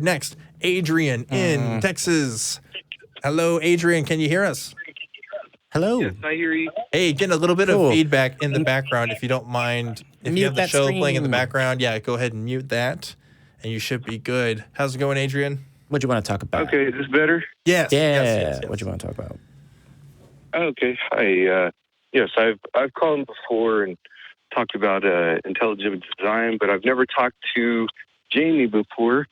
Next, Adrian in Texas. Hello, Adrian. Can you hear us? Hello. Yes, I hear you. Hey, getting a little bit of feedback in the background, if you don't mind. If you have the show playing in the background, go ahead and mute that, and you should be good. How's it going, Adrian? What do you want to talk about? Okay, is this better? Yes. Yes. What do you want to talk about? Okay. Hi. Yes, I've called before and talked about intelligent design, but I've never talked to Jamie before.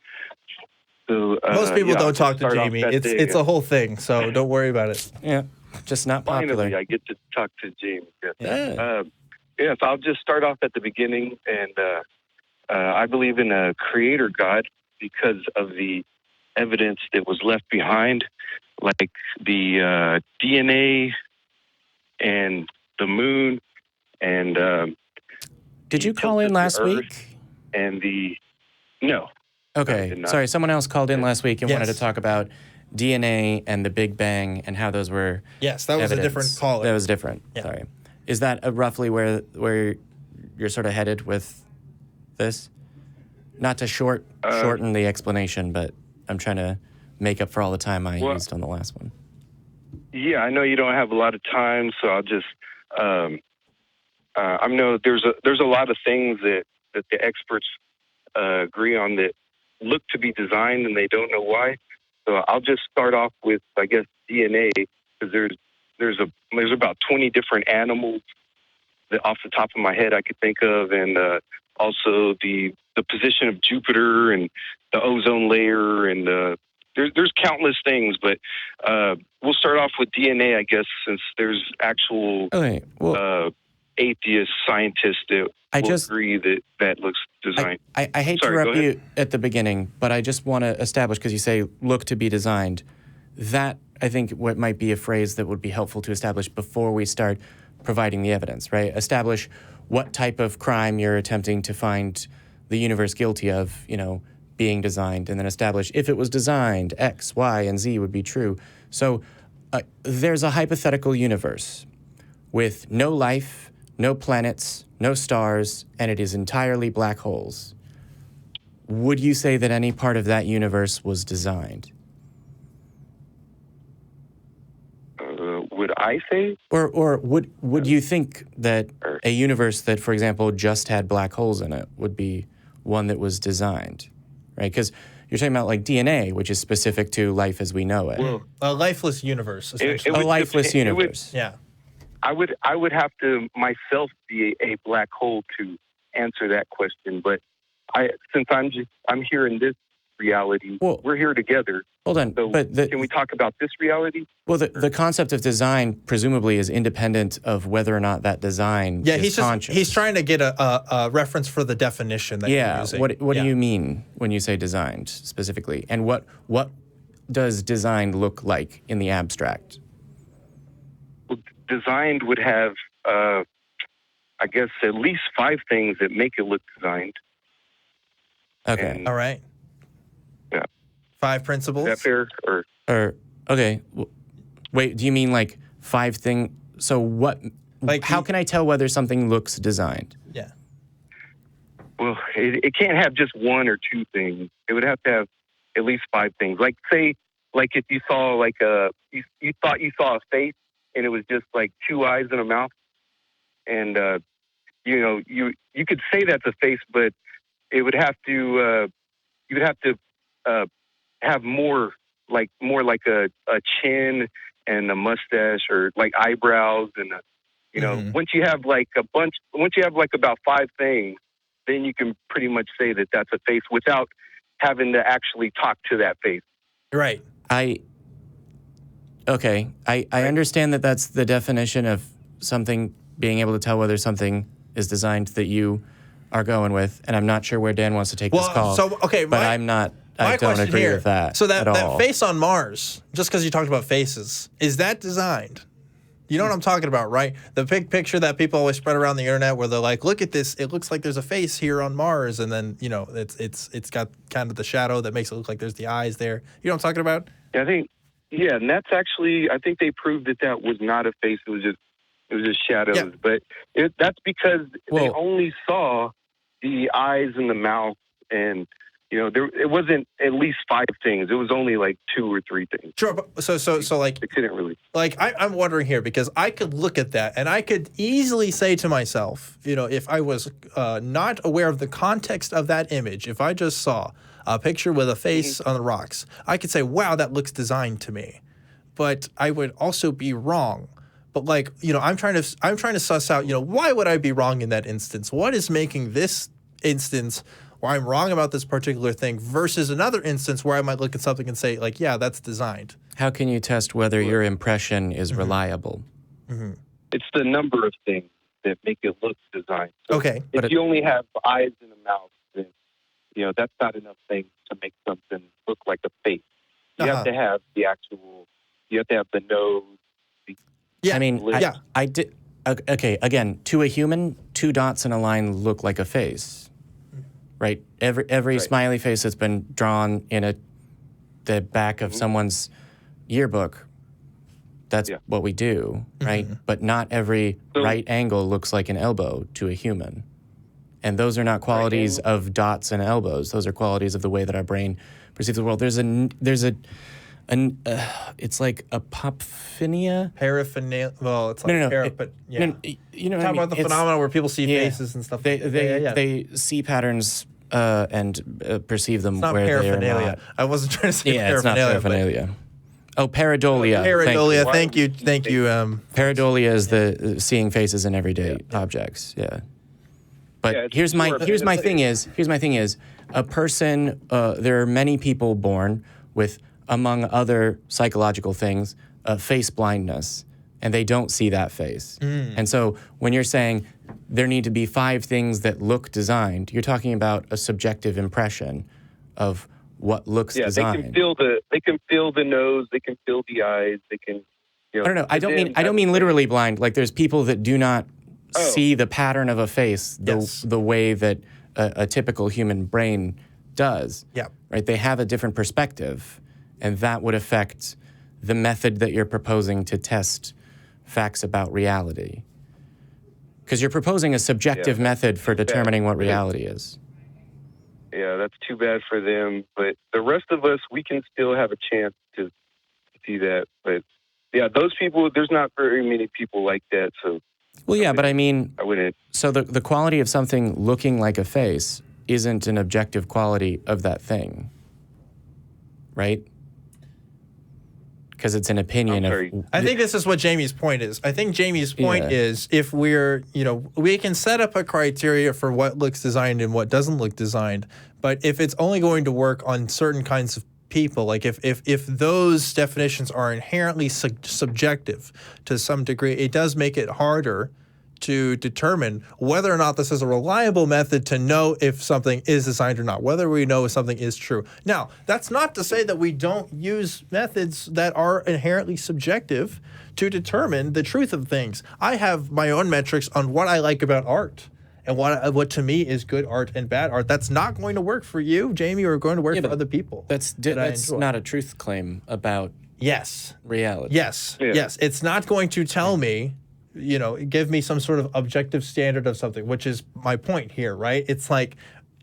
So most people don't talk to start off Jamie. that day. It's a whole thing, so don't worry about it. Yeah, just not popular. Finally, I get to talk to Jamie. Yeah. Yes, I'll just start off at the beginning, and I believe in a creator God because of the evidence that was left behind, like the DNA and the moon, and did you call in last week? And no. Okay, sorry. Someone else called in last week and wanted to talk about DNA and the Big Bang and how those were. Yes, that was a different call. That was different. Yeah. Sorry. Is that roughly where you're sort of headed with this? Not to shorten the explanation, but I'm trying to make up for all the time I used on the last one. Yeah, I know you don't have a lot of time, so I'll just. I know there's a lot of things that the experts agree on that look to be designed and they don't know why. So I'll just start off with, I guess, DNA, because there's about 20 different animals that off the top of my head I could think of, and also the position of Jupiter and the ozone layer, and there's countless things, but we'll start off with DNA, I guess, since there's actual atheist scientists that agree that looks designed. I hate to interrupt you at the beginning, but I just want to establish, because you say look to be designed, that I think what might be a phrase that would be helpful to establish before we start providing the evidence, right? Establish what type of crime you're attempting to find the universe guilty of, being designed, and then establish if it was designed, X, Y, and Z would be true. So there's a hypothetical universe with no life, no planets, no stars, and it is entirely black holes. Would you say that any part of that universe was designed? Would I say? Or would you think that a universe that, for example, just had black holes in it would be one that was designed, right? Because you're talking about like DNA, which is specific to life as we know it. Well, a lifeless universe, essentially. A lifeless universe. Yeah. I would have to myself be a black hole to answer that question, but since I'm here in this reality, we're here together. Hold on, so can we talk about this reality? Well, the concept of design presumably is independent of whether or not that design is conscious. He's trying to get a reference for the definition that you're using. What do you mean when you say designed specifically, and what does designed look like in the abstract? Designed would have, I guess, at least 5 things that make it look designed. Okay. All right. Yeah. 5 principles. Is that fair? Or okay. Wait, do you mean like 5 things? So what? Like, how can I tell whether something looks designed? Yeah. Well, it can't have just 1 or 2 things. It would have to have at least 5 things. Like, say, like if you saw you thought you saw a face, and it was just like 2 eyes and a mouth, and you could say that's a face, but it would have to you would have to have more like a chin and a mustache, or like eyebrows, and once you have like about 5 things, then you can pretty much say that that's a face without having to actually talk to that face. Right. Okay, I understand that that's the definition of something being able to tell whether something is designed that you are going with, and I'm not sure where Dan wants to take this call. But I'm not. I don't agree with that. So that face on Mars, just because you talked about faces, is that designed? You know what I'm talking about, right? The big picture that people always spread around the internet, where they're like, "Look at this! It looks like there's a face here on Mars," and then it's got kind of the shadow that makes it look like there's the eyes there. You know what I'm talking about? Yeah, and that's actually, I think they proved that was not a face. It was just shadows. Yeah. But that's because they only saw the eyes and the mouth and it wasn't at least 5 things. It was only like 2 or 3 things. Sure. But so like, It couldn't really. like I'm wondering here, because I could look at that and I could easily say to myself, if I was not aware of the context of that image, if I just saw a picture with a face on the rocks, I could say, wow, that looks designed to me. But I would also be wrong. But like, I'm trying to suss out, why would I be wrong in that instance? What is making this instance where I'm wrong about this particular thing versus another instance where I might look at something and say, like, yeah, that's designed. How can you test whether your impression is reliable? Mm-hmm. It's the number of things that make it look designed. So Okay. if you only have eyes and a mouth, then that's not enough things to make something look like a face. You have to have the actual. You have to have the nose. Yeah. I mean, I did. Okay, again, to a human, 2 dots in a line look like a face, right? Every smiley face that's been drawn in the back of someone's yearbook, that's what we do, right? But not every right angle looks like an elbow to a human. And those are not qualities of dots and elbows. Those are qualities of the way that our brain perceives the world. It's like apophenia. Paraphernalia. Well, it's like but yeah. Talk about the phenomenon where people see faces and stuff. They see patterns and perceive them where they are not. I wasn't trying to say paraphernalia. It's not paraphernalia. Pareidolia. Pareidolia. Thank you. Pareidolia is the seeing faces in everyday objects. Yeah. But here's my thing is a person. There are many people born with, among other psychological things, face blindness, and they don't see that face. And so when you're saying there need to be 5 things that look designed, you're talking about a subjective impression of what looks designed. They can feel the nose, they can feel the eyes, they can. I don't know. I don't mean literally blind. Like there's people that do not see the pattern of a face the way that a typical human brain does. Yeah. Right. They have a different perspective. And that would affect the method that you're proposing to test facts about reality. Because you're proposing a subjective method for determining what reality is. Yeah, that's too bad for them. But the rest of us, we can still have a chance to see that. But yeah, those people, there's not very many people like that. So. Well, yeah, but I mean, I wouldn't. So the quality of something looking like a face isn't an objective quality of that thing, right? Because it's an opinion of. I think this is what Jamie's point is. I think Jamie's point is if we're, we can set up a criteria for what looks designed and what doesn't look designed, but if it's only going to work on certain kinds of people, like if those definitions are inherently subjective to some degree, it does make it harder to determine whether or not this is a reliable method to know if something is designed or not, whether we know if something is true. Now, that's not to say that we don't use methods that are inherently subjective to determine the truth of things. I have my own metrics on what I like about art and what to me is good art and bad art. That's not going to work for you, Jamie, or going to work for other people. That's not a truth claim about reality. Yes. It's not going to tell me, give me some sort of objective standard of something, which is my point here, right? It's like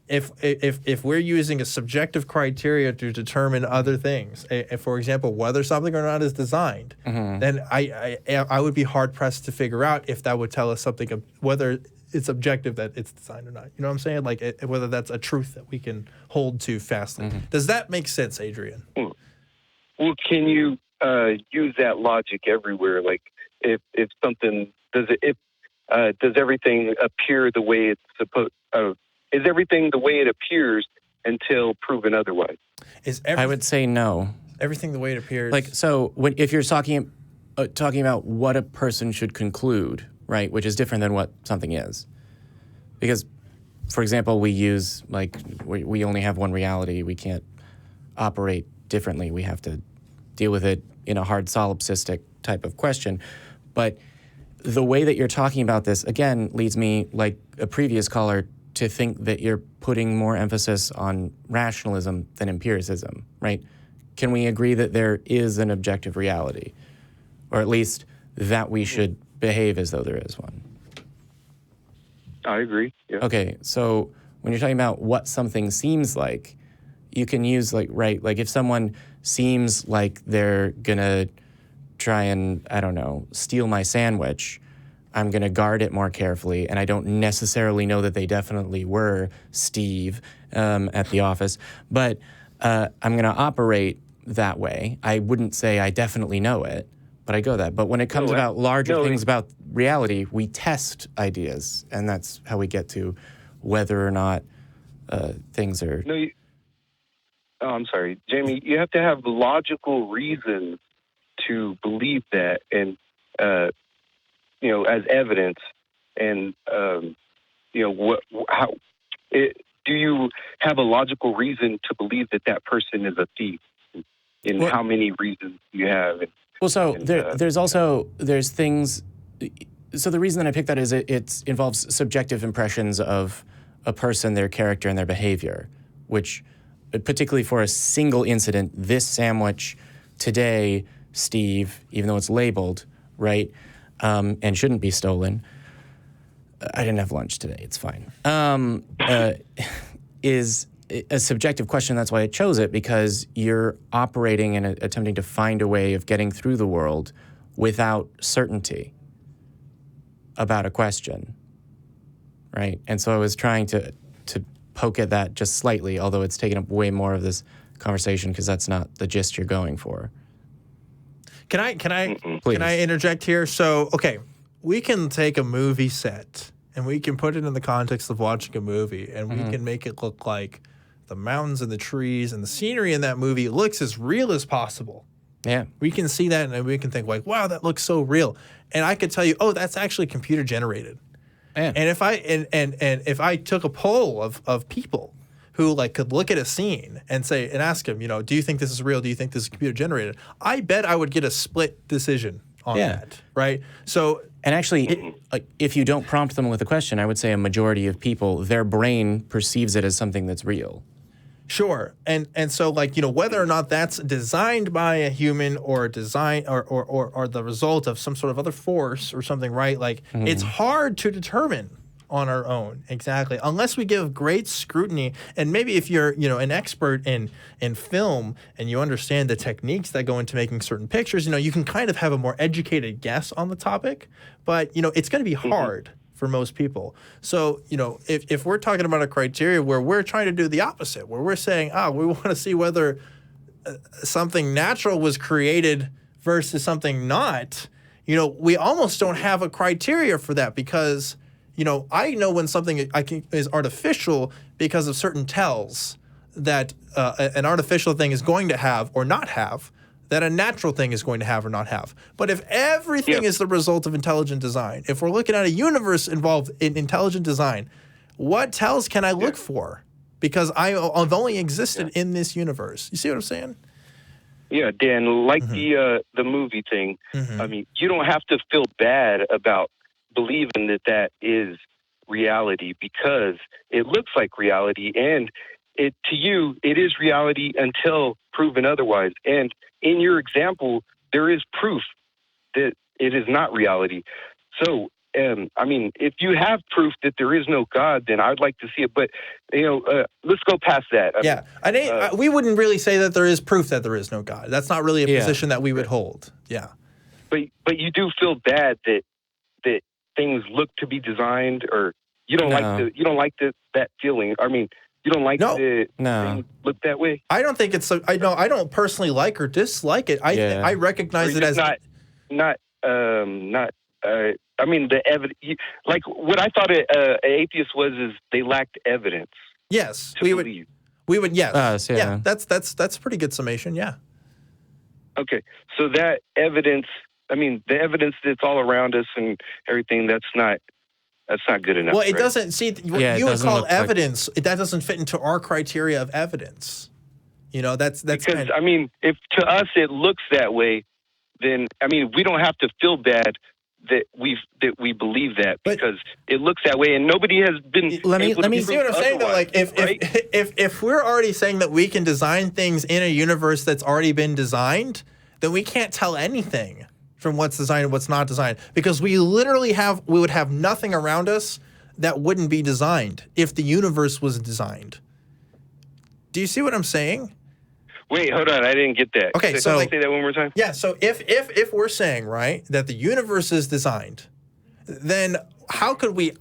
if we're using a subjective criteria to determine other things, for example, whether something or not is designed, then I would be hard pressed to figure out if that would tell us something of whether it's objective that it's designed or not. You know what I'm saying? Like whether that's a truth that we can hold to fastly. Does that make sense, Adrian? Well, can you use that logic everywhere? Like if something does everything appear the way it's supposed? Is everything the way it appears until proven otherwise? I would say no. Everything the way it appears. Like so, if you're talking about what a person should conclude, right, which is different than what something is, because, for example, we use we only have one reality. We can't operate differently. We have to deal with it in a hard solipsistic type of question. But the way that you're talking about this, again, leads me, like a previous caller, to think that you're putting more emphasis on rationalism than empiricism, right? Can we agree that there is an objective reality? Or at least that we should behave as though there is one? I agree, yeah. Okay, so when you're talking about what something seems like, you can use like if someone seems like they're gonna try and, I don't know, steal my sandwich, I'm gonna guard it more carefully, and I don't necessarily know that they definitely were Steve at the office, but I'm gonna operate that way. I wouldn't say I definitely know it, but I go that. But when it comes about larger things about reality, we test ideas, and that's how we get to whether or not things are... I'm sorry, Jamie. You have to have logical reasons to believe that, and as evidence. And do you have a logical reason to believe that that person is a thief? And how many reasons you have? There's things. So the reason that I picked that is it involves subjective impressions of a person, their character, and their behavior, which, particularly for a single incident, this sandwich today, Steve, even though it's labeled, right, and shouldn't be stolen, I didn't have lunch today, it's fine, is a subjective question. That's why I chose it, because you're operating and attempting to find a way of getting through the world without certainty about a question, right? And so I was trying to poke at that just slightly, although it's taken up way more of this conversation because that's not the gist you're going for. Can I interject here? So, okay, we can take a movie set and we can put it in the context of watching a movie, and we can make it look like the mountains and the trees and the scenery in that movie looks as real as possible. Yeah. We can see that and we can think like, wow, that looks so real. And I could tell you, oh, that's actually computer generated. Yeah. And if I took a poll of people who like could look at a scene and say and ask them, do you think this is real? Do you think this is computer generated? I bet I would get a split decision on that, right? So, and actually, if you don't prompt them with a question, I would say a majority of people, their brain perceives it as something that's real. Sure, and so whether or not that's designed by a human or or the result of some sort of other force or something, right? Like it's hard to determine on our own exactly, unless we give great scrutiny. And maybe if you're an expert in film and you understand the techniques that go into making certain pictures, you can kind of have a more educated guess on the topic. But it's going to be hard for most people. So, if we're talking about a criteria where we're trying to do the opposite, where we're saying, we want to see whether something natural was created versus something not, we almost don't have a criteria for that, because, I know when something is artificial because of certain tells that an artificial thing is going to have or not have, that a natural thing is going to have or not have. But if everything is the result of intelligent design, if we're looking at a universe involved in intelligent design, what tells can I look for? Because I've only existed in this universe. You see what I'm saying? Yeah, Dan, like the movie thing, I mean, you don't have to feel bad about believing that is reality, because it looks like reality, and to you, it is reality until proven otherwise. And in your example, there is proof that it is not reality. So, if you have proof that there is no God, then I'd like to see it. But, let's go past that. We wouldn't really say that there is proof that there is no God. That's not really a position that we would hold. Yeah. But you do feel bad that things look to be designed, or you don't like that feeling. I mean, you don't like the things look that way? I don't think it's I don't personally like or dislike it. I recognize it as the evidence. Like what I thought an atheist is they lacked evidence. Yes, we would. Yes, yeah. That's a pretty good summation. Yeah. Okay, so that evidence. The evidence that's all around us and everything. That's not good enough. Well, it doesn't see what you would call evidence. That doesn't fit into our criteria of evidence. That's because if to us it looks that way, then we don't have to feel bad that we believe that, because it looks that way, and nobody has been. Let me see what I'm saying though. Like if we're already saying that we can design things in a universe that's already been designed, then we can't tell anything from what's designed and what's not designed, because we would have nothing around us that wouldn't be designed if the universe was designed. Do you see what I'm saying? Wait, hold on. I didn't get that. Okay, so say that one more time. Yeah, so if we're saying, right, that the universe is designed, then how could we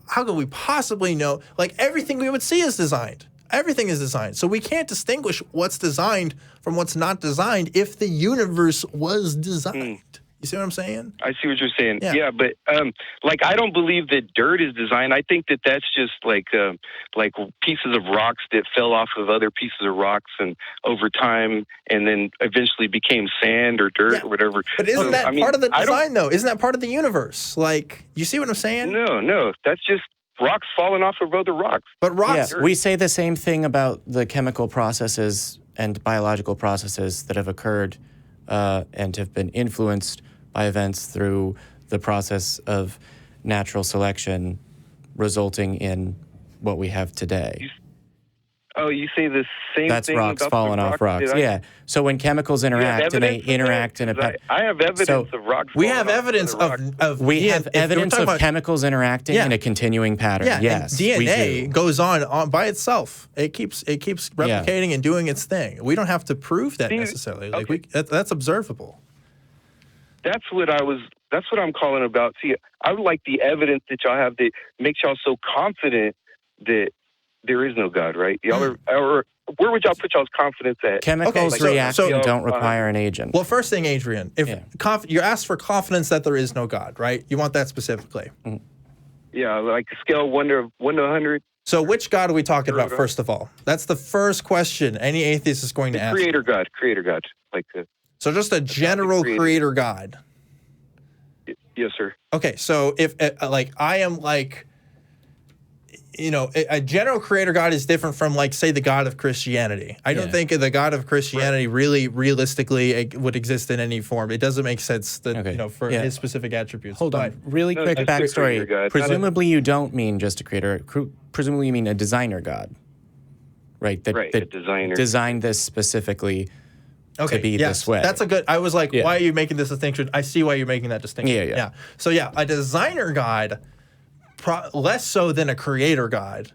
possibly know, like, everything we would see is designed. Everything is designed. So we can't distinguish what's designed from what's not designed if the universe was designed. You see what I'm saying? I see what you're saying. Yeah. Yeah, but like, I don't believe that dirt is designed. I think that that's just like pieces of rocks that fell off of other pieces of rocks and over time, and then eventually became sand or dirt or whatever. But isn't that part of the design, though? Isn't that part of the universe? Like, you see what I'm saying? No, that's just rocks falling off of other rocks. But rocks. Yeah, we say the same thing about the chemical processes and biological processes that have occurred and have been influenced by events through the process of natural selection, resulting in what we have today. You say the same That's thing rocks about falling the off rocks. Yeah. So when chemicals interact and they interact in a I have evidence of rocks. We have falling off evidence of we have evidence of chemicals interacting in a continuing pattern. Yeah, yes, and DNA goes on by itself. It keeps replicating and doing its thing. We don't have to prove that necessarily. Like that's observable. That's what I'm calling about. See, I would like the evidence that y'all have that makes y'all so confident that there is no God, right? Y'all or where would y'all put y'all's confidence at? Chemicals reacting don't require an agent. Well, first thing, Adrian, if you ask for confidence that there is no God, right? You want that specifically. Yeah, like a scale 1 to 100. So which God are we talking about, first of all? That's the first question any atheist is going to ask. Creator God. Like so just a general creator God. Yes, sir. Okay, so if I am like, a general creator God is different from, like, say, the God of Christianity. I don't think the God of Christianity really realistically would exist in any form. It doesn't make sense that for his specific attributes. Hold on, really quick backstory. Presumably you don't mean just a creator. Presumably you mean a designer God, right? That a designer designed this specifically to be this way. That's a good. I was like, why are you making this distinction? I see why you're making that distinction. Yeah. So a designer God, less so than a creator God,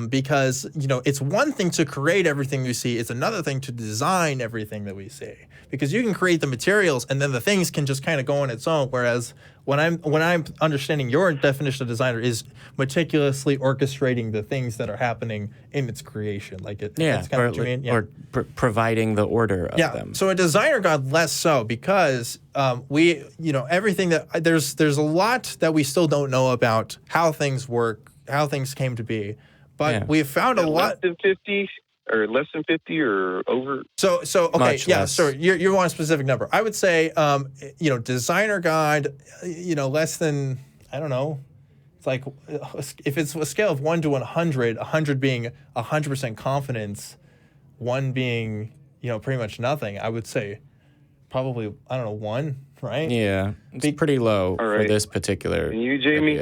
because it's one thing to create everything we see. It's another thing to design everything that we see. Because you can create the materials and then the things can just kind of go on its own. Whereas when I'm understanding your definition of designer is meticulously orchestrating the things that are happening in its creation. Like that's kind of what you mean. Yeah. Or providing the order of them. So a designer God less so because everything that there's a lot that we still don't know about how things work, how things came to be. But we have found a lot. Less than 50 or over? So okay, much less. So you want a specific number. I would say, designer God, less than, I don't know. It's like, if it's a scale of 1 to 100, 100 being 100% confidence, 1 being, pretty much nothing, I would say probably, 1, right? Yeah, it's pretty low for this particular. And you, Jamie?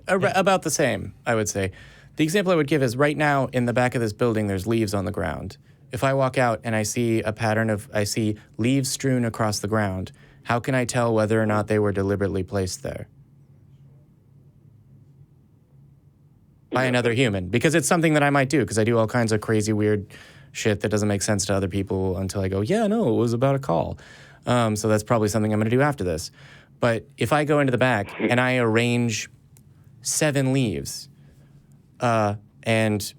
About the same, I would say. The example I would give is right now in the back of this building, there's leaves on the ground. If I walk out and I see a pattern I see leaves strewn across the ground, how can I tell whether or not they were deliberately placed there? By another human. Because it's something that I might do, because I do all kinds of crazy, weird shit that doesn't make sense to other people until I go, it was about a call. So that's probably something I'm going to do after this. But if I go into the back and I arrange 7 leaves, and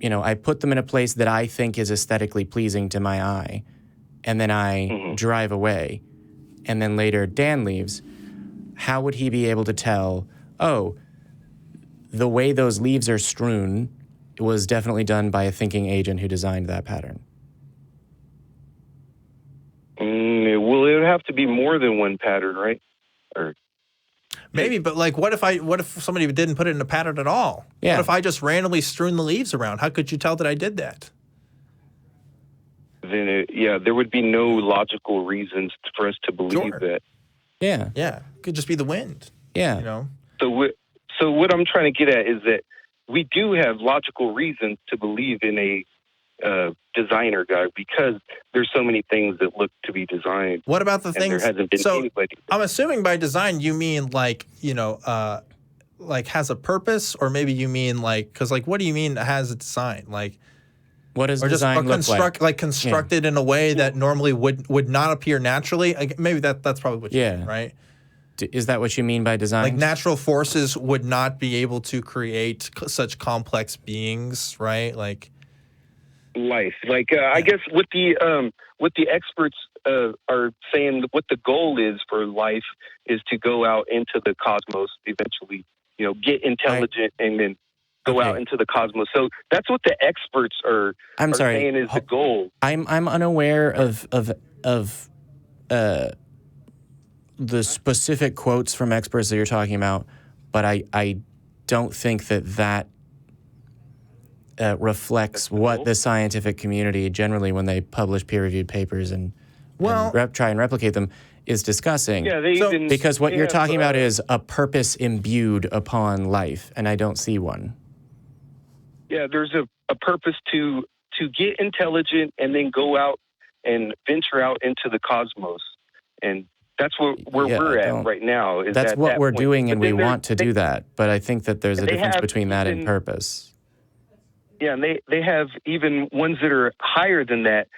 I put them in a place that I think is aesthetically pleasing to my eye, and then I drive away, and then later Dan leaves, how would he be able to tell, the way those leaves are strewn was definitely done by a thinking agent who designed that pattern? Well, it would have to be more than one pattern, right? Or maybe, but like, what if somebody didn't put it in a pattern at all? Yeah. What if I just randomly strewn the leaves around? How could you tell that I did that? Then, there would be no logical reasons for us to believe that. Yeah. Yeah. It could just be the wind. Yeah. So what I'm trying to get at is that we do have logical reasons to believe in a designer God because there's so many things that look to be designed. What about the things? There hasn't been anybody. I'm assuming by design you mean like has a purpose, or maybe you mean like, because like, what do you mean has a design? Like What does or just design look constructed in a way that normally would not appear naturally. Maybe that's probably what you mean, right? Is that what you mean by design? Like natural forces would not be able to create such complex beings, right? Like life. Like I guess what the experts are saying, what the goal is for life is to go out into the cosmos eventually. Get intelligent and then go out into the cosmos. So that's what the experts are saying is the goal. I'm unaware of the specific quotes from experts that you're talking about, but I don't think that reflects what the scientific community generally, when they publish peer-reviewed papers and try and replicate them, is discussing. Yeah, because what you're talking about is a purpose imbued upon life, and I don't see one. Yeah, there's a purpose to get intelligent and then go out and venture out into the cosmos, and that's where we're at right now. That's what we're doing, and we want to do that. But I think that there's a difference between that and purpose. Yeah, and they have even ones that are higher than that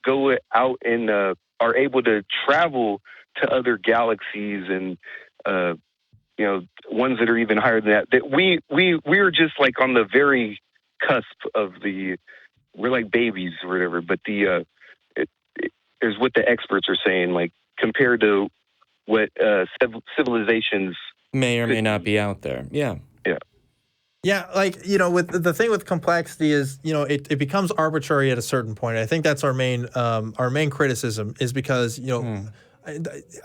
go out and are able to travel to other galaxies, and ones that are even higher than that. That we're just like on the very cusp of we're like babies or whatever. But there's what the experts are saying, like compared to what civilizations may or may not be out there. Yeah. Yeah, like, with the thing with complexity is, it becomes arbitrary at a certain point. I think that's our main criticism is because,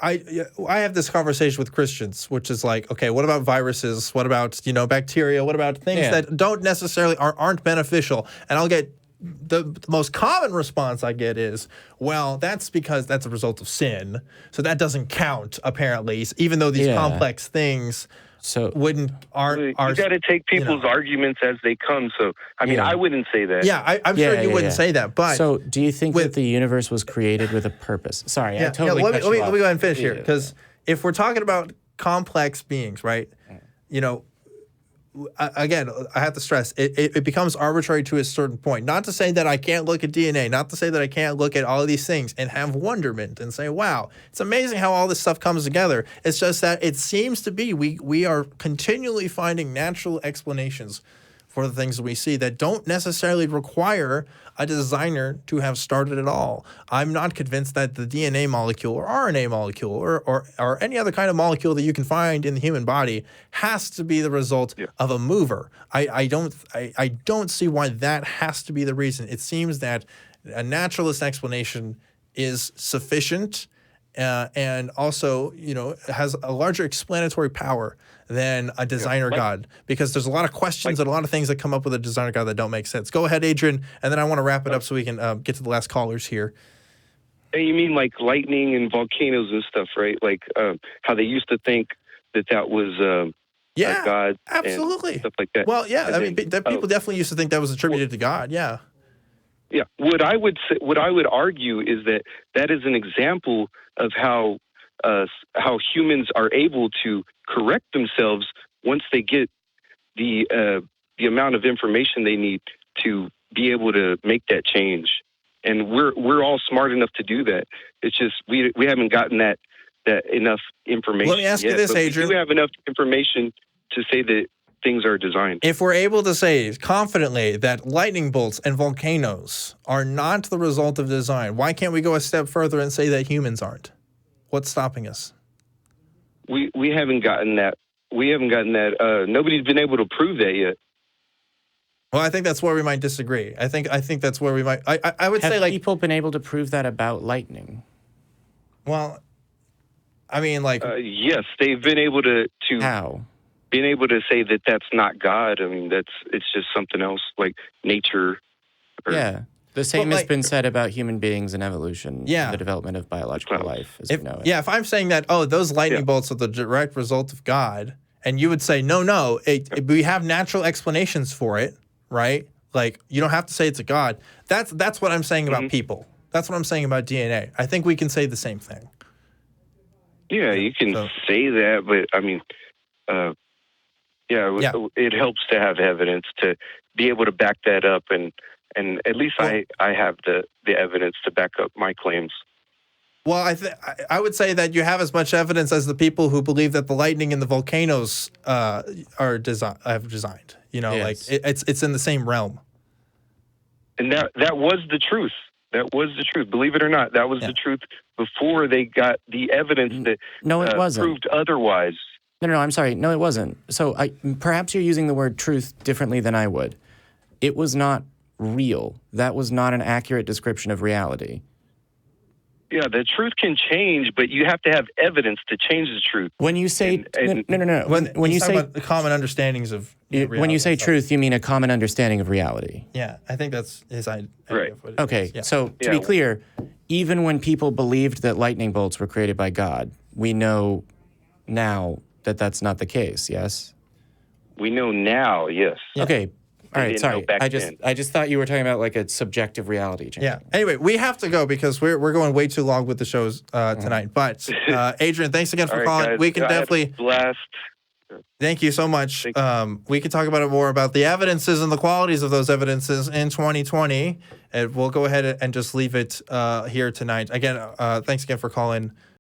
I have this conversation with Christians, which is like, okay, what about viruses? What about, bacteria? What about things that don't necessarily aren't beneficial? And I'll get the most common response I get is, well, that's because that's a result of sin. So that doesn't count, apparently, even though these complex things aren't. You got to take people's arguments as they come. So, I mean, I wouldn't say that. Yeah, I'm sure you wouldn't say that. But so, do you think that the universe was created with a purpose? Sorry, I totally let me go ahead and finish here, because if we're talking about complex beings, right? Again, I have to stress, it becomes arbitrary to a certain point. Not to say that I can't look at DNA, not to say that I can't look at all of these things and have wonderment and say, wow, it's amazing how all this stuff comes together. It's just that it seems to be we are continually finding natural explanations for the things that we see that don't necessarily require a designer to have started it all. I'm not convinced that the DNA molecule or RNA molecule or any other kind of molecule that you can find in the human body has to be the result of a mover. I don't see why that has to be the reason. It seems that a naturalist explanation is sufficient and also, has a larger explanatory power than a designer god, because there's a lot of questions and a lot of things that come up with a designer god that don't make sense. Go ahead, Adrian, and then I want to wrap it up so we can get to the last callers here. You mean like lightning and volcanoes and stuff, right? Like how they used to think that was God, absolutely, and stuff like that. Well, people definitely used to think that was attributed to God. Yeah. Yeah. What I would argue is that is an example of how humans are able to correct themselves once they get the amount of information they need to be able to make that change. And we're all smart enough to do that. It's just we haven't gotten that enough information. Let me ask you this, Adrian. We do have enough information to say that things are designed. If we're able to say confidently that lightning bolts and volcanoes are not the result of design, why can't we go a step further and say that humans aren't? What's stopping us? We haven't gotten that. Nobody's been able to prove that yet. Well, I think that's where we might disagree. I think that's where we might. I would say, like, people been able to prove that about lightning? Well, I mean, like, yes, they've been able to. How? Being able to say that that's not God. I mean, it's just something else, like nature. The same has been said about human beings and evolution, the development of biological life as we know it. Yeah, if I'm saying that, those lightning bolts are the direct result of God, and you would say, no, we have natural explanations for it, right? Like, you don't have to say it's a God. That's what I'm saying about people. That's what I'm saying about DNA. I think we can say the same thing. Yeah, you can say that, but I mean, it helps to have evidence to be able to back that up and And at least I have the evidence to back up my claims. Well, I would say that you have as much evidence as the people who believe that the lightning in the volcanoes have designed. You know, Yes. like it's in the same realm. And that was the truth. That was the truth. Believe it or not, that was the truth before they got the evidence that No, it wasn't. proved otherwise. No, I'm sorry. No, it wasn't. So perhaps you're using the word truth differently than I would. It was not real. That was not an accurate description of reality. Yeah, the truth can change, but you have to have evidence to change the truth. When you say no. When you talk say about the common understandings of reality, when you say truth, you mean a common understanding of reality. yeah, I think that's his idea. Right. Of what it Okay, is. Yeah. so to be clear, even when people believed that lightning bolts were created by God, we know now that that's not the case. Yes. We know now, yes. Okay. All right. didn't know Sorry. back I then. just thought you were talking about like a subjective reality change. Yeah. Anyway, we have to go because we're going way too long with the shows tonight. But Adrian, thanks again for All right, calling. guys. We can I had a definitely. blast. Thank you so much. We can talk about it more about the evidences and the qualities of those evidences in 2020. And we'll go ahead and just leave it here tonight. Again, thanks again for calling.